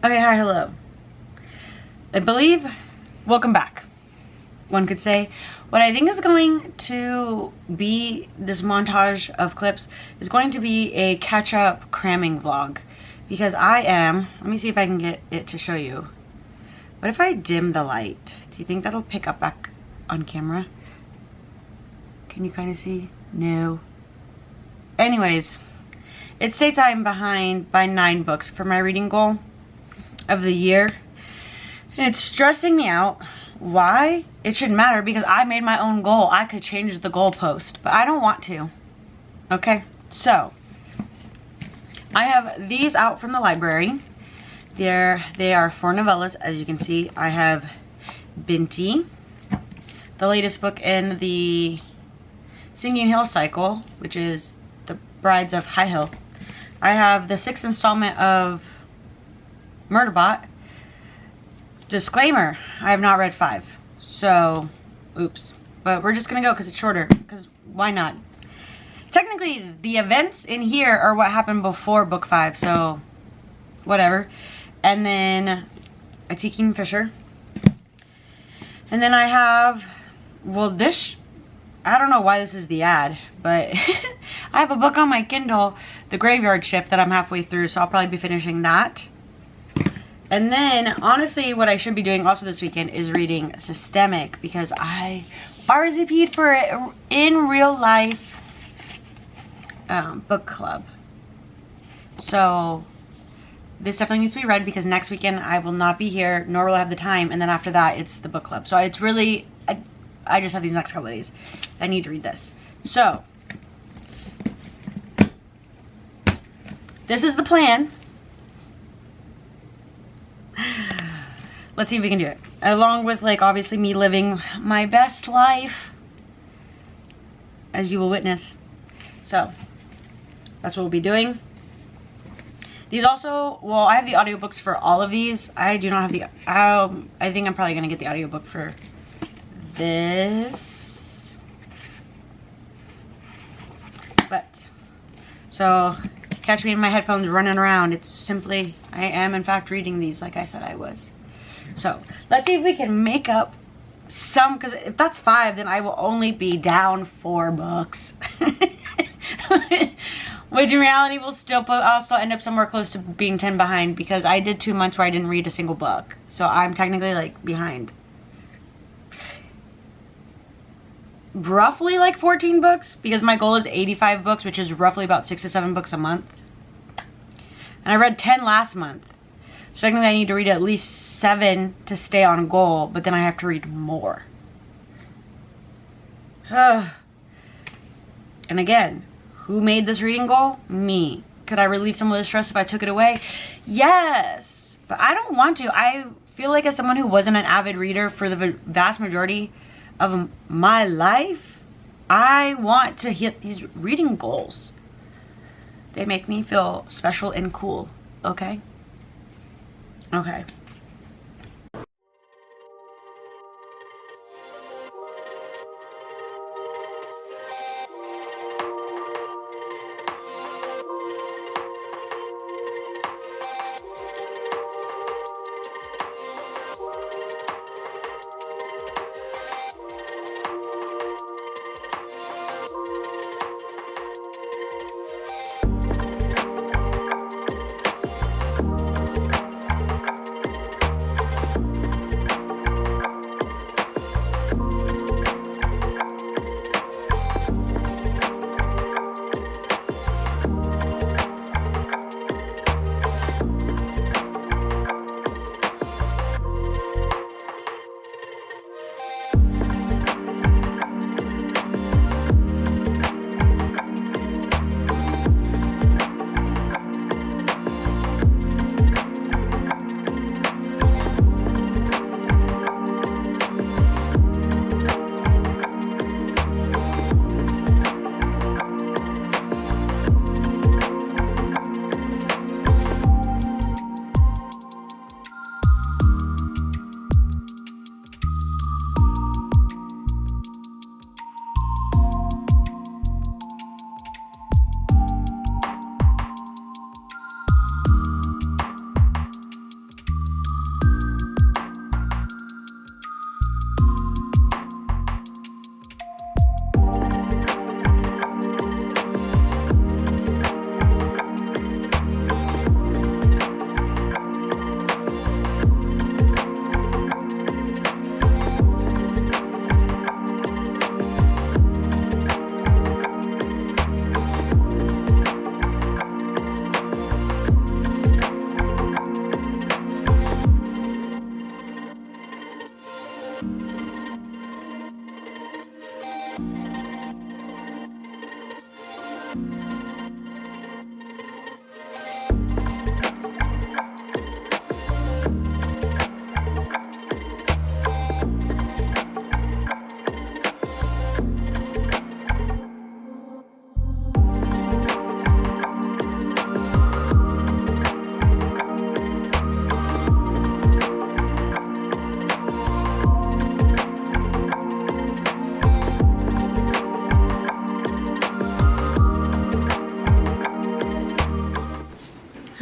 Okay, hi, hello. I believe, welcome back, one could say. What I think is going to be this montage of clips is going to be a catch-up cramming vlog. Because I am, let me see if I can get it to show you. What if I dim the light? Do you think that'll pick up back on camera? Can you kind of see? No. Anyways, it states I'm behind by 9 books for my reading goal of the year. And it's stressing me out. Why? It shouldn't matter because I made my own goal. I could change the goalpost, but I don't want to. Okay, so I have these out from the library. They are 4 novellas, as you can see. I have Binti, the latest book in the Singing Hill cycle, which is The Brides of High Hill. I have the 6th installment of Murderbot. Disclaimer, I have not read 5. So, oops. But we're just gonna go because it's shorter. Because why not? Technically, the events in here are what happened before book 5, so whatever. And then a Tea Kingfisher. And then I have, well, this, I don't know why this is the ad, but I have a book on my Kindle, The Graveyard Shift, that I'm halfway through, so I'll probably be finishing that. And then, honestly, what I should be doing also this weekend is reading Systemic, because I RSVP'd for it in real life book club. So this definitely needs to be read because next weekend I will not be here, nor will I have the time, and then after that it's the book club. So it's really, I just have these next couple of days. I need to read this. So this is the plan. Let's see if we can do it. Along with, like, obviously me living my best life, as you will witness. So that's what we'll be doing. These also, well, I have the audiobooks for all of these. I do not have the, I think I'm probably going to get the audiobook for this. But, so, catch me in my headphones running around. It's simply, I am in fact reading these like I said I was. So, let's see if we can make up some, because if that's 5, then I will only be down 4 books. Which in reality will still I'll still end up somewhere close to being 10 behind because I did 2 months where I didn't read a single book. So I'm technically like behind. Roughly like 14 books because my goal is 85 books, which is roughly about 6 to 7 books a month. And I read 10 last month. So technically I need to read at least 7 to stay on goal, but then I have to read more. And again, who made this reading goal? Me. Could I relieve some of the stress if I took it away? Yes. But I don't want to. I feel like as someone who wasn't an avid reader for the vast majority of my life, I want to hit these reading goals. They make me feel special and cool. Okay? Okay.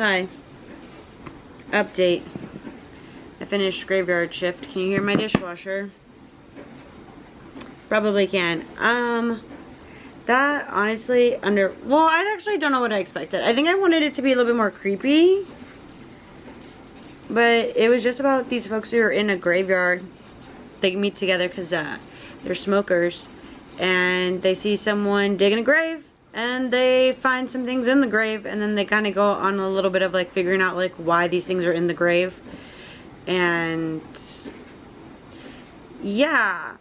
Hi. Update. I finished graveyard shift. Can you hear my dishwasher? Probably can. That honestly well, I actually don't know what I expected. I think I wanted it to be a little bit more creepy. But it was just about these folks who are in a graveyard. They meet together because they're smokers. And they see someone digging a grave. And they find some things in the grave. And then they kind of go on a little bit of like figuring out like why these things are in the grave. And yeah.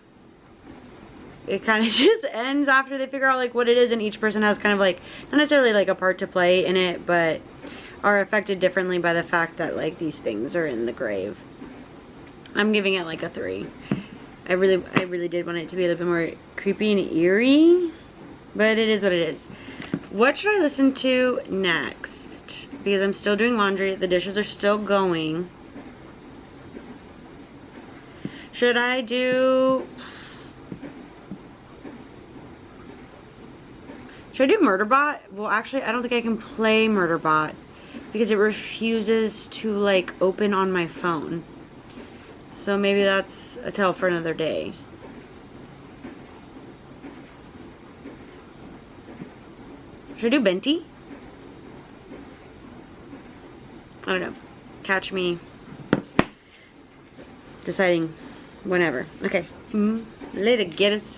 It kind of just ends after they figure out like what it is. And each person has kind of like, not necessarily like a part to play in it. But are affected differently by the fact that like these things are in the grave. I'm giving it like a 3. I really did want it to be a little bit more creepy and eerie, but it is what it is. What should I listen to next? Because I'm still doing laundry, the dishes are still going. Should I do Murderbot? Well, actually, I don't think I can play Murderbot because it refuses to like open on my phone. So maybe that's a tale for another day. Should I do Benti? I don't know. Catch me deciding whenever. Okay. Later, get us.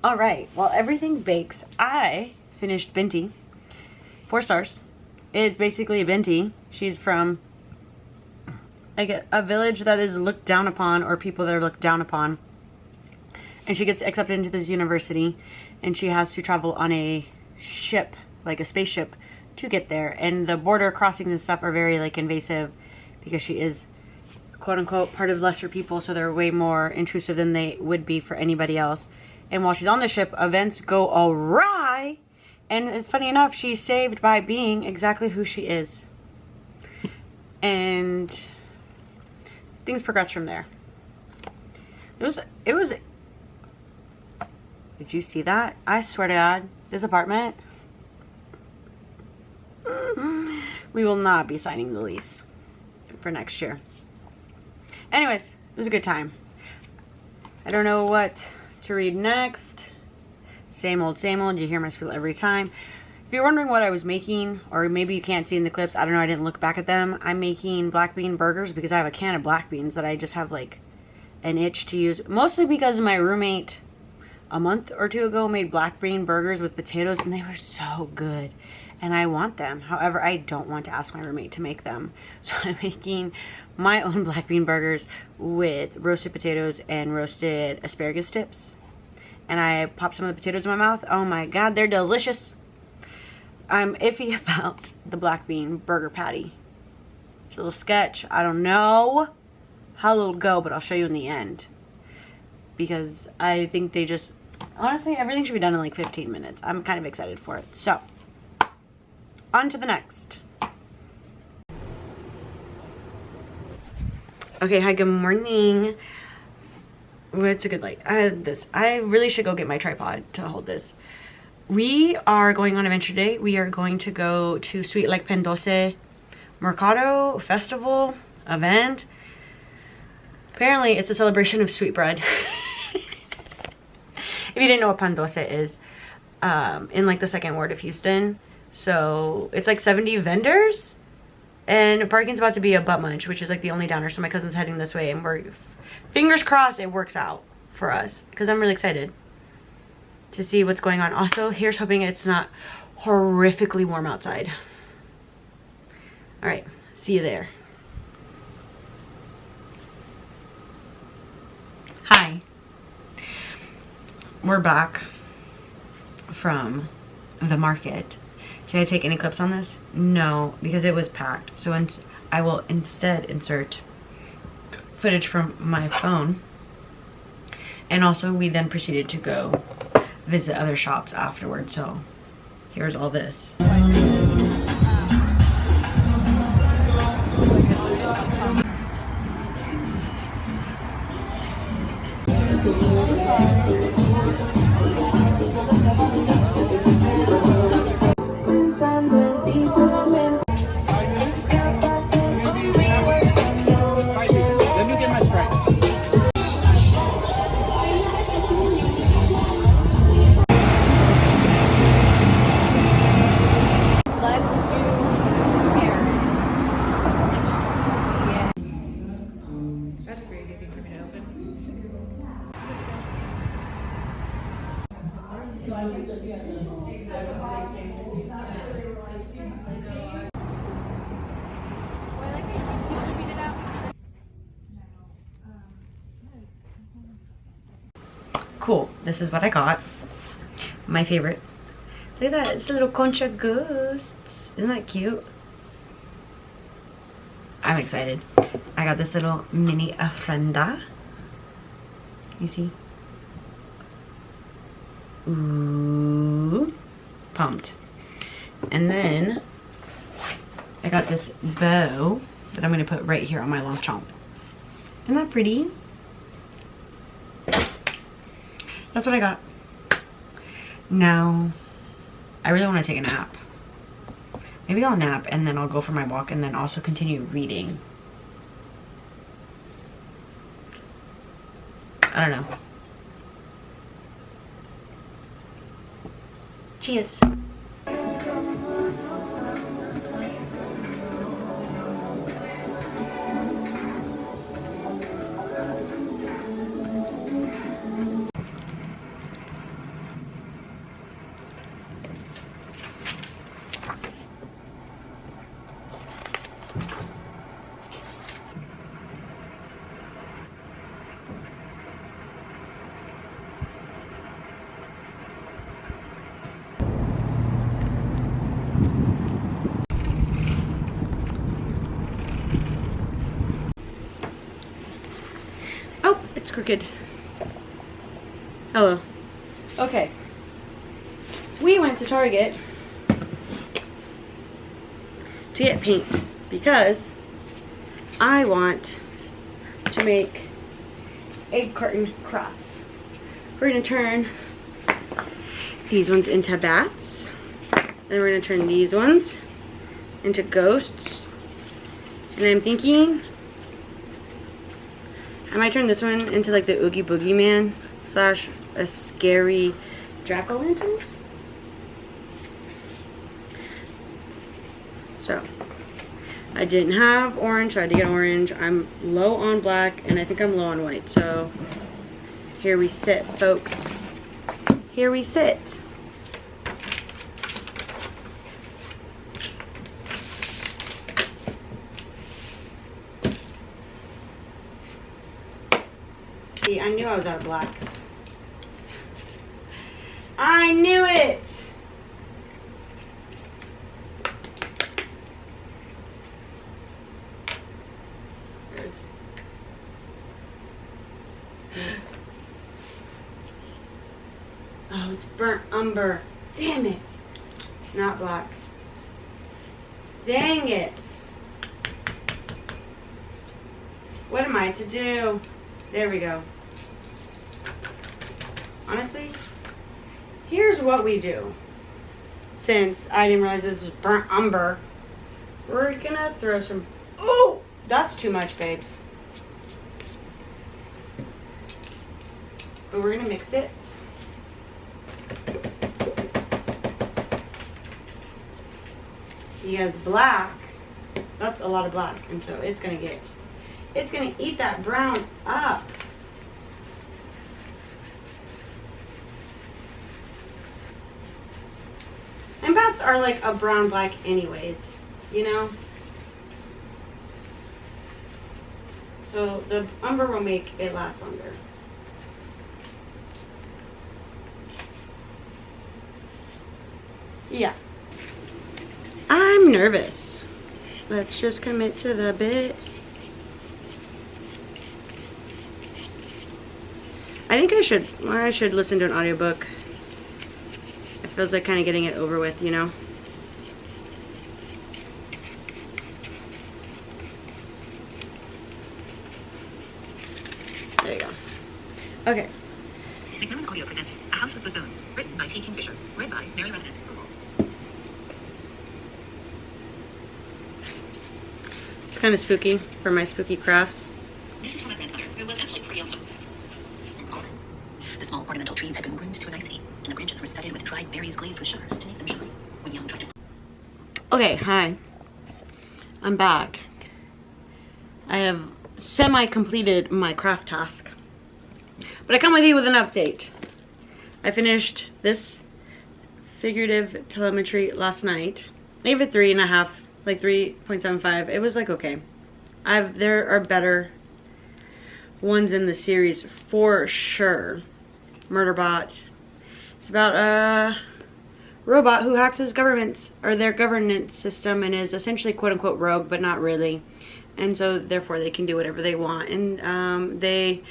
All right, while everything bakes, I finished Benti. 4 stars. It's basically a Benti. She's from like a village that is looked down upon, or people that are looked down upon. And she gets accepted into this university, and she has to travel on a ship, like a spaceship, to get there. And the border crossings and stuff are very like invasive because she is quote unquote part of lesser people, so they're way more intrusive than they would be for anybody else. And while she's on the ship, events go awry. And it's funny enough, she's saved by being exactly who she is. And things progress from there. It was. Did you see that? I swear to God, this apartment. We will not be signing the lease for next year. Anyways, it was a good time. I don't know what to read next. Same old, you hear my spiel every time. If you're wondering what I was making, or maybe you can't see in the clips, I don't know, I didn't look back at them. I'm making black bean burgers because I have a can of black beans that I just have like an itch to use. Mostly because my roommate a month or two ago made black bean burgers with potatoes and they were so good. And I want them. However, I don't want to ask my roommate to make them. So I'm making my own black bean burgers with roasted potatoes and roasted asparagus tips. And I pop some of the potatoes in my mouth. Oh my God, they're delicious. I'm iffy about the black bean burger patty. It's a little sketch. I don't know how it'll go, but I'll show you in the end. Because I think they just, honestly, everything should be done in like 15 minutes. I'm kind of excited for it. So, on to the next. Okay, hi, good morning. It's a good light. I had this. I really should go get my tripod to hold this. We are going on adventure day. We are going to go to Sweet Like Pan Dulce Mercado Festival event. Apparently, it's a celebration of sweet bread. If you didn't know what pan dulce is, in like the second ward of Houston. So it's like 70 vendors, and parking's about to be a butt munch, which is like the only downer. So my cousin's heading this way, and we're fingers crossed it works out for us because I'm really excited to see what's going on. Also, here's hoping it's not horrifically warm outside. All right, see you there. Hi. We're back from the market. Did I take any clips on this? No, because it was packed. So I will instead insert footage from my phone. And also we then proceeded to go visit other shops afterwards. So here's all this. Cool, this is what I got. My favorite. Look at that, it's a little concha ghosts. Isn't that cute? I'm excited. I got this little mini ofrenda. You see? Ooh, pumped. And then I got this bow that I'm gonna put right here on my long chomp. Isn't that pretty? That's what I got. Now, I really want to take a nap. Maybe I'll nap and then I'll go for my walk and then also continue reading. I don't know. Cheers. It's crooked. Hello. Okay. We went to Target to get paint because I want to make egg carton crafts. We're gonna turn these ones into bats. Then we're gonna turn these ones into ghosts. And I'm thinking I might turn this one into like the Oogie Boogie Man slash a scary jack-o'-lantern. So I didn't have orange, so I had to get orange. I'm low on black, and I think I'm low on white. So here we sit, folks. Here we sit. See, I knew I was out of black. I knew it! Oh, it's burnt umber. Damn it. Not black. Dang it. What am I to do? There we go. Honestly, here's what we do. Since I didn't realize this was burnt umber, we're gonna throw some... Oh, that's too much, babes. But we're gonna mix it. Because black, that's a lot of black, and so it's gonna eat that brown up. And bats are like a brown black anyways, you know? So the umber will make it last longer. Yeah. I'm nervous. Let's just commit to the bit. I think I should listen to an audiobook. It feels like kind of getting it over with, you know? There you go. Okay. Macmillan Audio presents A House with Buffoons, written by T. Kingfisher, read by Mary Revenant. It's kind of spooky for my spooky crafts. This is from my grandmother, who was actually pretty awesome. Almonds. The small ornamental trees had been pruned to a nicety, and the branches were studded with dried berries glazed with sugar to make them sugary. When young tried to... Okay, hi. I'm back. I have semi-completed my craft task. But I come with you with an update. I finished this figurative telemetry last night. I gave it 3.5, like 3.75. It was like okay. There are better ones in the series for sure. Murderbot. It's about a robot who hacks his government or their governance system and is essentially quote unquote rogue, but not really. And so therefore they can do whatever they want. And they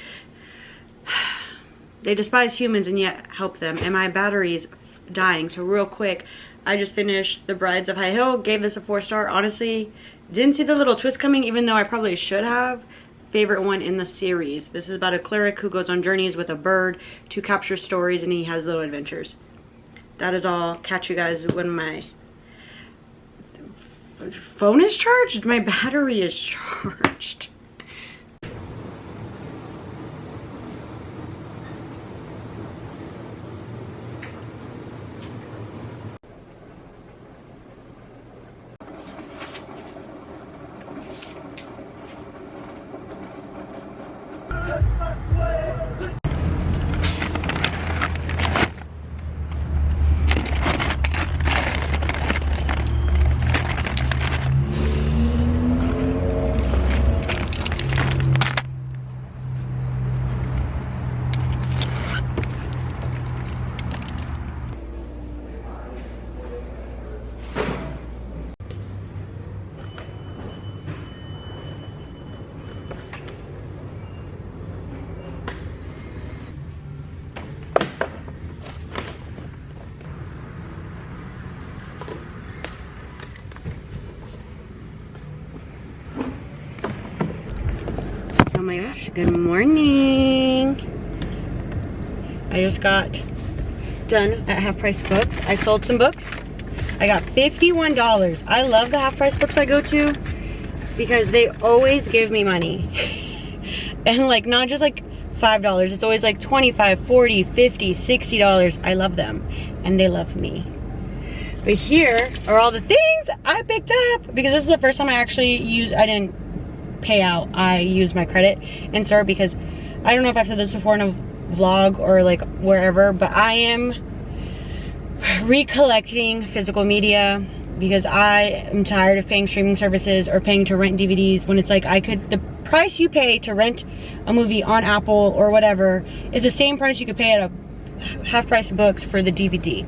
despise humans and yet help them. And my battery's dying. So real quick, I just finished The Brides of High Hill. Gave this a 4-star. Honestly, didn't see the little twist coming, even though I probably should have. Favorite one in the series. This is about a cleric who goes on journeys with a bird to capture stories, and he has little adventures. That is all. Catch you guys when my phone is charged. My battery is charged. Oh my gosh, good morning. I just got done at Half Price Books. I sold some books. I got $51. I love the Half Price Books I go to because they always give me money. And like not just like $5, it's always like $25, $40, $50, $60. I love them and they love me. But here are all the things I picked up because this is the first time I actually I didn't pay out. I used my credit in store because I don't know if I've said this before in a vlog or like wherever, but I am recollecting physical media because I am tired of paying streaming services or paying to rent DVDs when it's like the price you pay to rent a movie on Apple or whatever is the same price you could pay at a half price books for the DVD.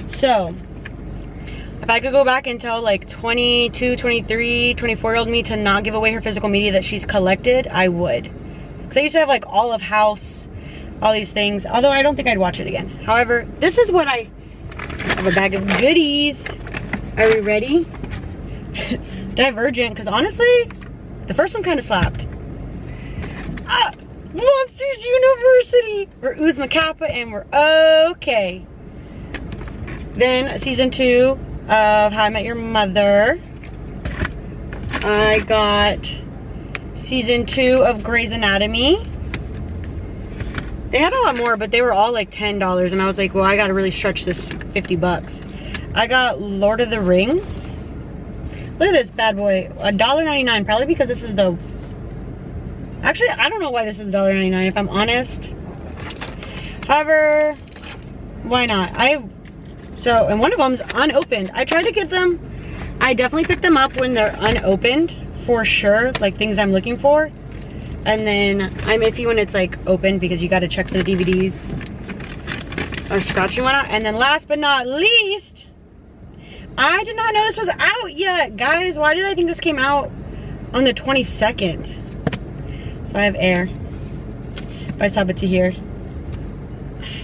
So if I could go back and tell like 22, 23, 24-year-old me to not give away her physical media that she's collected, I would. Because I used to have like all of House, all these things, although I don't think I'd watch it again. However, this is what I have, a bag of goodies. Are we ready? Divergent, because honestly, the first one kind of slapped. Monsters University! We're Uzma Kappa and we're okay. Then season 2 of How I Met Your Mother. I got season 2 of Grey's Anatomy. They had a lot more, but they were all like $10 and I was like, well, I gotta really stretch this 50 bucks. I got Lord of the Rings. Look at this bad boy, $1.99, probably because this is the, actually, I don't know why this is $1.99 if I'm honest. However, why not? And one of them's unopened. I tried to get them, I definitely pick them up when they're unopened, for sure, like things I'm looking for. And then I'm iffy when it's like open because you gotta check for the DVDs or scratching one out. And then last but not least, I did not know this was out yet. Guys, why did I think this came out on the 22nd? So I have Air by Sabbath here.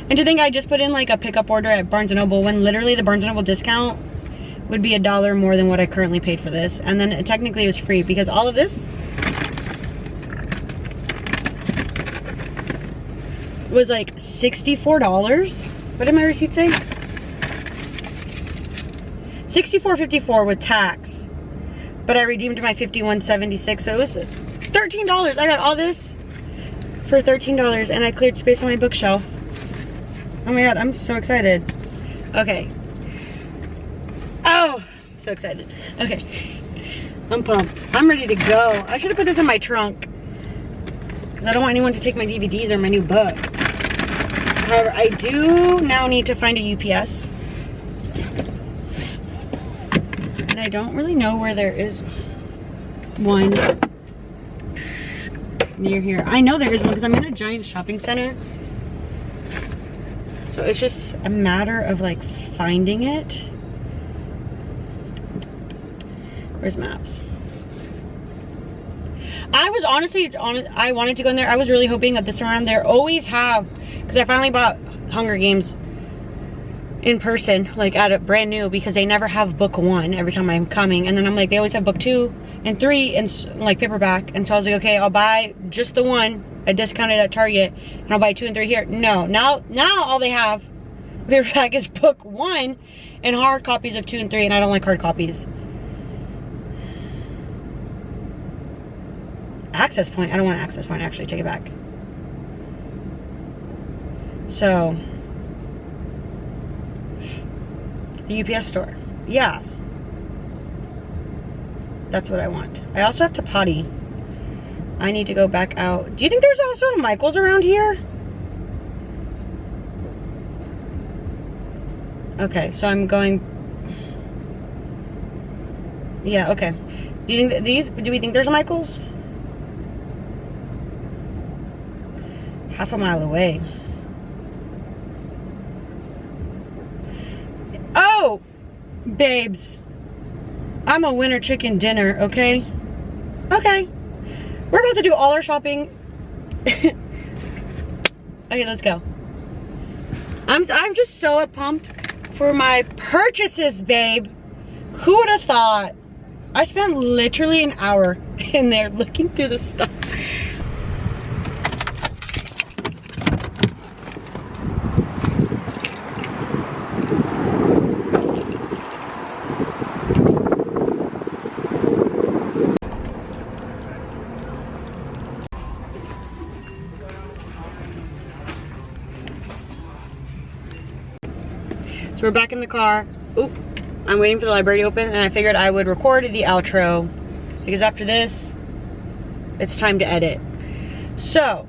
And to think I just put in like a pickup order at Barnes & Noble when literally the Barnes & Noble discount would be $1 more than what I currently paid for this. And then technically it was free because all of this was like $64. What did my receipt say? $64.54 with tax. But I redeemed my $51.76, so it was $13. I got all this for $13 and I cleared space on my bookshelf. Oh my god, I'm so excited. Okay. Oh, I'm so excited. Okay. I'm pumped. I'm ready to go. I should have put this in my trunk because I don't want anyone to take my DVDs or my new book. However, I do now need to find a UPS. And I don't really know where there is one near here. I know there is one because I'm in a giant shopping center. So it's just a matter of like finding it. Where's maps? I was honestly, I wanted to go in there. I was really hoping that this around there always have, because I finally bought Hunger Games in person, like at a brand new, because they never have book 1 every time I'm coming. And then I'm like, they always have book 2 and 3 and like paperback. And so I was like, okay, I'll buy just the 1. I discounted at Target and I'll buy 2 and 3 here. No, now all they have paperback is book 1 and hard copies of 2 and 3, and I don't like hard copies. Access Point, I don't want Access Point, actually, take it back. So, the UPS store, yeah. That's what I want. I also have to potty. I need to go back out. Do you think there's also a Michael's around here? Okay, so I'm going. Yeah, okay. Do you think do we think there's a Michael's? Half a mile away. Oh, babes. I'm a winter chicken dinner, okay? Okay. We're about to do all our shopping. Okay, let's go. I'm just so pumped for my purchases, babe. Who would have thought? I spent literally an hour in there looking through the stuff. So we're back in the car. Oop, I'm waiting for the library to open, and I figured I would record the outro because after this, it's time to edit. So,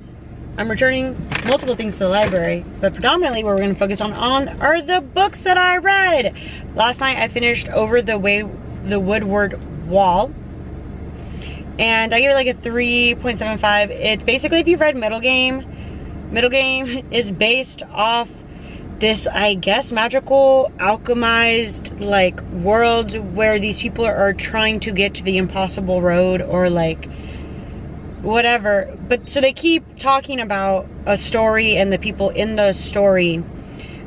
I'm returning multiple things to the library, but predominantly what we're going to focus on are the books that I read. Last night I finished Over the Woodward Wall, and I gave it like a 3.75. It's basically, if you've read Middle Game is based off this, I guess, magical, alchemized, like, world where these people are trying to get to the impossible road, or like whatever. But so they keep talking about a story and the people in the story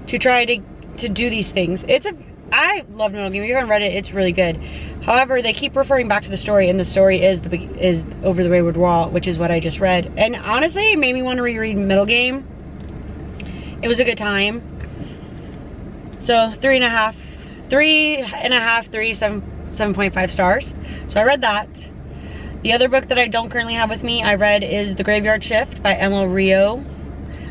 to try to do these things. I love Middle Game. If you haven't read it, it's really good. However, they keep referring back to the story, and the story is Over the Wayward Wall, which is what I just read. And honestly, it made me want to reread Middle Game. It was a good time. So 7.5 stars. So I read that. The other book that I don't currently have with me, I read, is The Graveyard Shift by Emma Rio.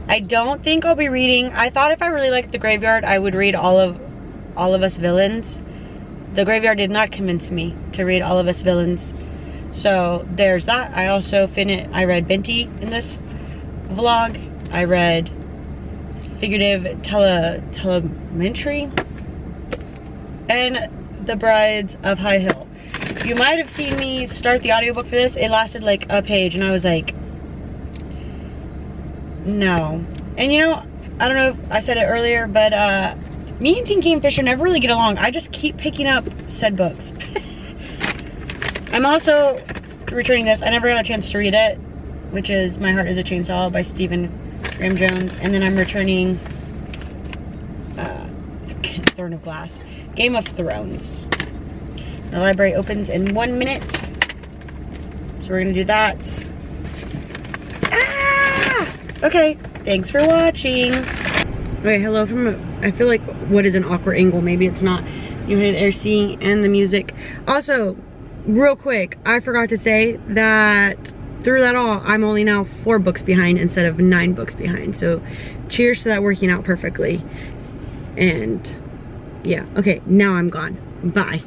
I don't think I'll be reading. I thought if I really liked The Graveyard, I would read All of Us Villains. The Graveyard did not convince me to read All of Us Villains. So there's that. I also I read Binti in this vlog. I read Figurative Telemetry and The Brides of High Hill. You might have seen me start the audiobook for this. It lasted like a page, and I was like, no. And you know, I don't know if I said it earlier, but me and Teen Kingfisher never really get along. I just keep picking up said books. I'm also returning this. I never got a chance to read it, which is My Heart is a Chainsaw by Stephen Graham Jones. And then I'm returning Throne of Glass, Game of Thrones. The library opens in 1 minute, so we're gonna do that. Okay, thanks for watching. Okay, hello from I feel like what is an awkward angle? Maybe it's not. You hear the AC and the music. Also, real quick, I forgot to say that through that all, I'm only now 4 books behind instead of 9 books behind. So, cheers to that working out perfectly. And yeah, okay, now I'm gone. Bye.